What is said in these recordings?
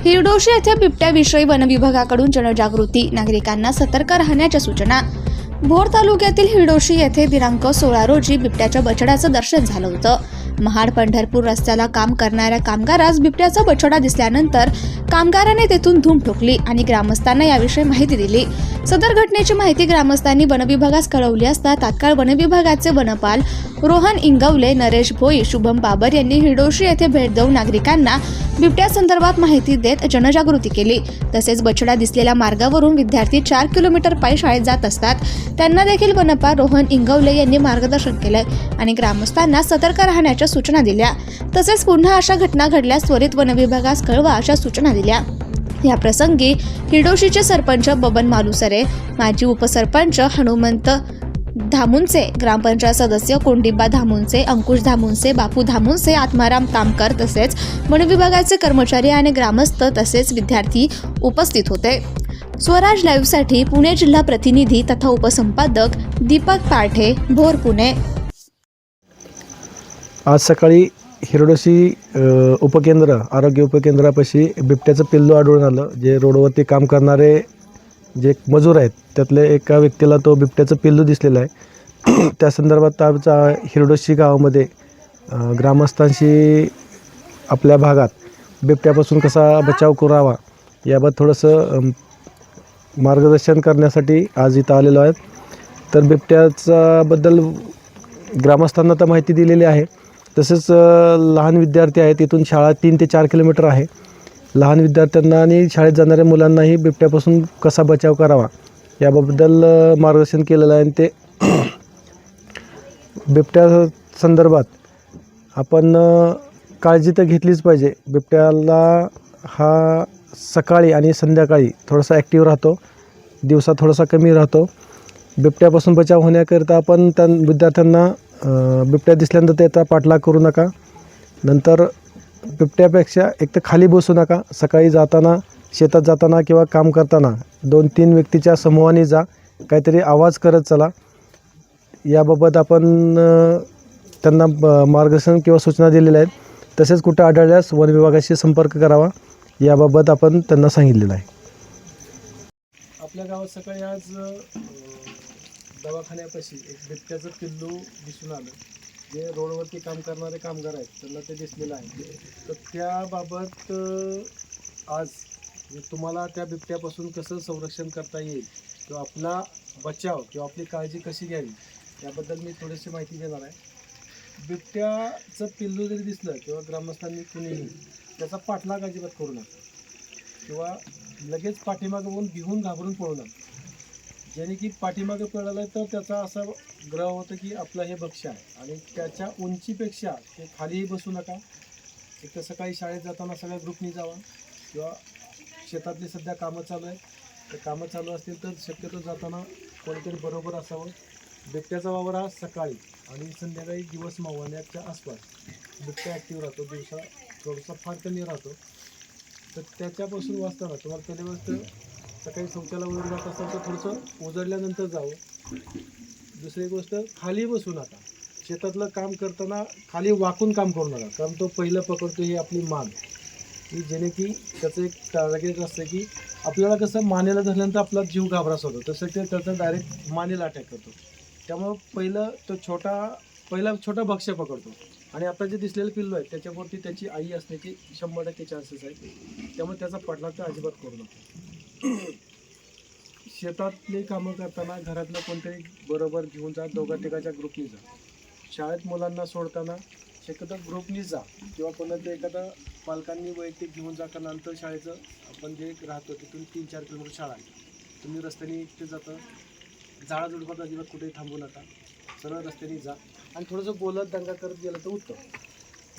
हिरडोशी येथे बिबट्याविषयी वन विभागाकडून जनजागृती, नागरिकांना सतर्क राहण्याच्या सूचना। भोर तालुक्यातील हिरडोशी येथे दिनांक 16 रोजी बिबट्याच्या बछड्याचं दर्शन झालं होतं। महाड पंढरपूर रस्त्याला काम करणाऱ्या कामगारास बिबट्याचा बछडा दिसल्यानंतर कामगाराने तेथून धूम ठोकली आणि ग्रामस्थांना याविषयी माहिती दिली। सदर घटनेची माहिती ग्रामस्थांनी वनविभागास कळवली असता तात्काळ वनविभागाचे वनपाल रोहन इंगवले, नरेश भोई, शुभम बाबर यांनी हिरडोशी येथे भेट देऊन नागरिकांना बिबट्या संदर्भात माहिती देत जनजागृती केली। तसेच बछडा दिसलेल्या मार्गावरून विद्यार्थी 4 किलोमीटर पायी शाळेत जात असतात, त्यांना देखील वनपाल रोहन इंगवले यांनी मार्गदर्शन केले आणि ग्रामस्थांना सतर्क राहण्याच्या सूचना दिल्या। तसेच पुन्हा अशा घटना घडल्यास त्वरित वनविभागास कळवा अशा सूचना दिल्या। या प्रसंगी हिरडोशीचे सरपंच बबन मालुसरे, माजी उपसरपंच हनुमंत धामुनसे, ग्रामपंचायत सदस्य कोंडिबा धामुनसे, अंकुश धामुनसे, बापू धामुनसे, आत्माराम तामकर तसेच वनविभागाचे कर्मचारी आणि ग्रामस्थ तसेच विद्यार्थी उपस्थित होते। स्वराज लाईव्हसाठी पुणे जिल्हा प्रतिनिधी तथा उपसंपादक दीपक पारठे, भोर, पुणे। आज सकाळी हिरडोशी उपकेंद्र आरोग्य उपकेंद्रापाशी बिबट्याचं पिल्लू आढळून आलं। जे रोडवरती काम करणारे जे मजूर आहेत त्यातले एका व्यक्तीला तो बिबट्याचं पिल्लू दिसलेलं आहे। त्या संदर्भात आमच्या हिरडोशी गावामध्ये ग्रामस्थांशी आपल्या भागात बिबट्यापासून कसा बचाव करावा याबाबत थोडंसं मार्गदर्शन करण्यासाठी आज इथं आलेलो आहेत। तर बिबट्याच्याबद्दल ग्रामस्थांना तर माहिती दिलेली आहे। तसेच लहान विद्यार्थी आहेत, इथून शाळा 3 ते 4 किलोमीटर आहे। लहान विद्यार्थ्यांना आणि शाळेत जाणाऱ्या मुलांनाही बिबट्यापासून कसा बचाव करावा याबद्दल मार्गदर्शन केलेलं आहे। आणि ते बिबट्या संदर्भात आपण काळजी तर घेतलीच पाहिजे। बिबट्याला हा सकाळी आणि संध्याकाळी थोडासा ॲक्टिव्ह राहतो, दिवसा थोडासा कमी राहतो। बिबट्यापासून बचाव होण्याकरिता आपण त्या विद्यार्थ्यांना बिबट्या दिसल्यानंतर त्याचा पाठलाग करू नका। नंतर बिबट्यापेक्षा एक तर खाली बसू नका। सकाळी जाताना, शेतात जाताना किंवा काम करताना 2-3 व्यक्तीच्या समूहाने जा, काहीतरी आवाज करत चला। याबाबत आपण त्यांना मार्गदर्शन किंवा सूचना दिलेल्या आहेत। तसेच कुठे आढळल्यास वन विभागाशी संपर्क करावा याबाबत आपण त्यांना सांगितलेलं आहे। आपल्या गावात सकाळी आज दवाखान्यापाशी एक बिबट्याचं पिल्लू दिसून आलं। जे रोडवरती काम करणारे कामगार आहेत त्यांना ते दिसलेलं आहे। तर त्याबाबत आज तुम्हाला त्या बिबट्यापासून कसं संरक्षण करता येईल किंवा आपला बचाव किंवा आपली काळजी कशी घ्यावी याबद्दल मी थोडीशी माहिती देणार आहे। बिबट्याचं पिल्लू जरी दिसलं किंवा ग्रामस्थांनी कुणीही त्याचा पाठलाग अजिबात करू नका किंवा लगेच पाठीमागं होऊन भिवून घाबरून पळू नका। ज्याने की पाठीमागं पळालं तर त्याचा असा ग्रह होतं की आपलं हे भक्ष्य आहे आणि त्याच्या उंचीपेक्षा ते खालीही बसू नका। एक तर सकाळी शाळेत जाताना सगळ्या ग्रुपनी जावा किंवा शेतातली सध्या कामं चालू आहेत, तर कामं चालू असतील तर शक्यतो जाताना कोणीतरी बरोबर असावं। बिबट्याचा वावर हा सकाळी आणि संध्याकाळी दिवस मावळण्याच्या आसपास बिबट्या ॲक्टिव्ह राहतो, दिवसा थोडासा फार कमी राहतो। तर त्याच्यापासून वाचताना तुम्हाला पहिली गोष्ट सकाळी शौचाला वगैरे जात असाल तर थोडंसं उजळल्यानंतर जावं। दुसरी गोष्ट खाली बसू नका। शेतातलं काम करताना खाली वाकून काम करू नका, कारण तो पहिलं पकडतो ही आपली मान, की जेणे की त्याचं एक टार्गेट असतं की आपल्याला कसं मानेला धरल्यानंतर आपला जीव घाबरास होतो, तसं ते त्याचं डायरेक्ट मानेला अटॅक करतो। त्यामुळं पहिलं तो पहिला छोटा भक्ष्य पकडतो आणि आता जे दिसलेलं पिल्लू आहे त्याच्यावरती त्याची आई असण्याची 100% चान्सेस आहेत। त्यामुळे त्याचा पाठलाग तर अजिबात करू नका। शेतातली कामं करताना घरातलं कोणतरी बरोबर घेऊन जा, 2-3च्या ग्रुपनी जा। शाळेत मुलांना सोडताना शक्यतो ग्रुपनी जा किंवा कोणाचं एखादा पालकांनी वैयक्तिक घेऊन जा, कारण नंतर शाळेचं आपण जे राहतो तिथून 3-4 किलोमीटर शाळा आहे। तुम्ही रस्त्याने एकटे जाता, झाडाझुडपात अजिबात कुठेही थांबू नका, सरळ रस्त्याने जा आणि थोडंसं बोलत दंगा करत गेलं तर उत्तम,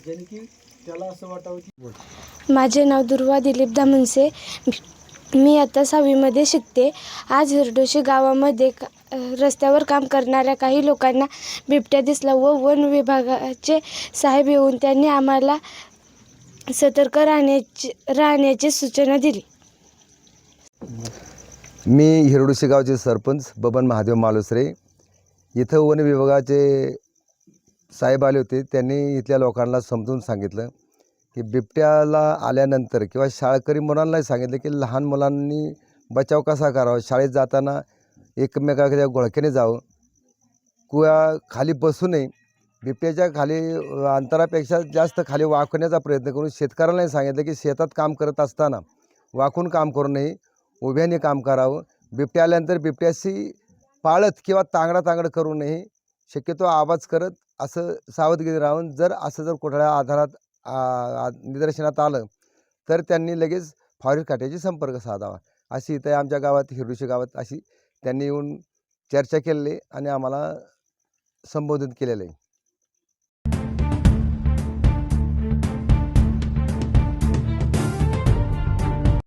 ज्याने की त्याला असं वाटावं की माझे नाव दुर्वा दिलीप धामुनसे, मी आता 6वीमध्ये शिकते। आज हिरडोशी गावामध्ये रस्त्यावर काम करणाऱ्या काही लोकांना बिबट्या दिसला व वन विभागाचे साहेब येऊन त्यांनी आम्हाला सतर्क राहण्याची सूचना दिली। मी हिरडोशी गावचे सरपंच बबन महादेव मालुसरे। इथं वन विभागाचे साहेब आले होते। त्यांनी इथल्या लोकांना समजून सांगितलं की बिबट्याला आल्यानंतर किंवा शाळकरी मुलांनाही सांगितलं की लहान मुलांनी बचाव कसा करावा, शाळेत जाताना एकमेकाच्या घोळक्याने जावं, किंवा खाली बसू नये, बिबट्याच्या खाली अंतरापेक्षा जास्त खाली वाकण्याचा प्रयत्न करून शेतकऱ्यालाही सांगितलं की शेतात काम करत असताना वाकून काम करू नये, उभ्याने काम करावं. बिबट्या आल्यानंतर बिबट्याशी पाळत किंवा तांगडा करू नये, शक्यतो आवाज करत असं सावधगिरी राहून जर कुठल्या आधारात निदर्शनात आलं तर त्यांनी लगेच फॉरेस्ट खात्याशी संपर्क साधावा. अशी इथं आमच्या गावात हिरडोशी गावात अशी त्यांनी येऊन चर्चा केलेली आणि आम्हाला संबोधित केलेलं आहे.